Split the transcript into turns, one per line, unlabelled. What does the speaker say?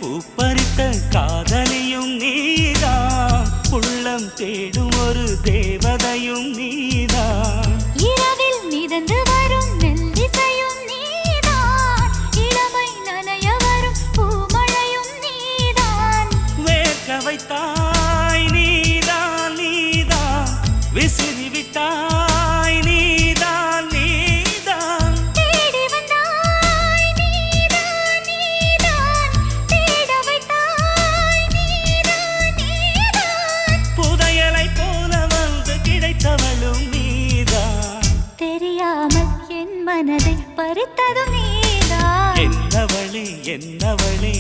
பூப்பறித்த காதலியும் நீதான், உள்ளம் தேடும் ஒரு தேவதையும் நீதான்.
இரவில் மிதந்து வரும் மெல்லிசையும் நீதான், இளமை நனைய வரும் பூமழையும் நீதான்.
வேர்க்க வைத்தாய் நீதான் நீதான், விசிறி விட்டாய் நீதான் நீதான்.
தேடி வந்தாய் நீதான் நீதான், தேட வைத்தாய் நீதான் நீதான்.
புதையலை போல வந்து கிடைத்தவளும் நீதான்.
தெரியாமல் என் மனதை பறித்ததும் நீதான்.
என்னவளே என்னவளே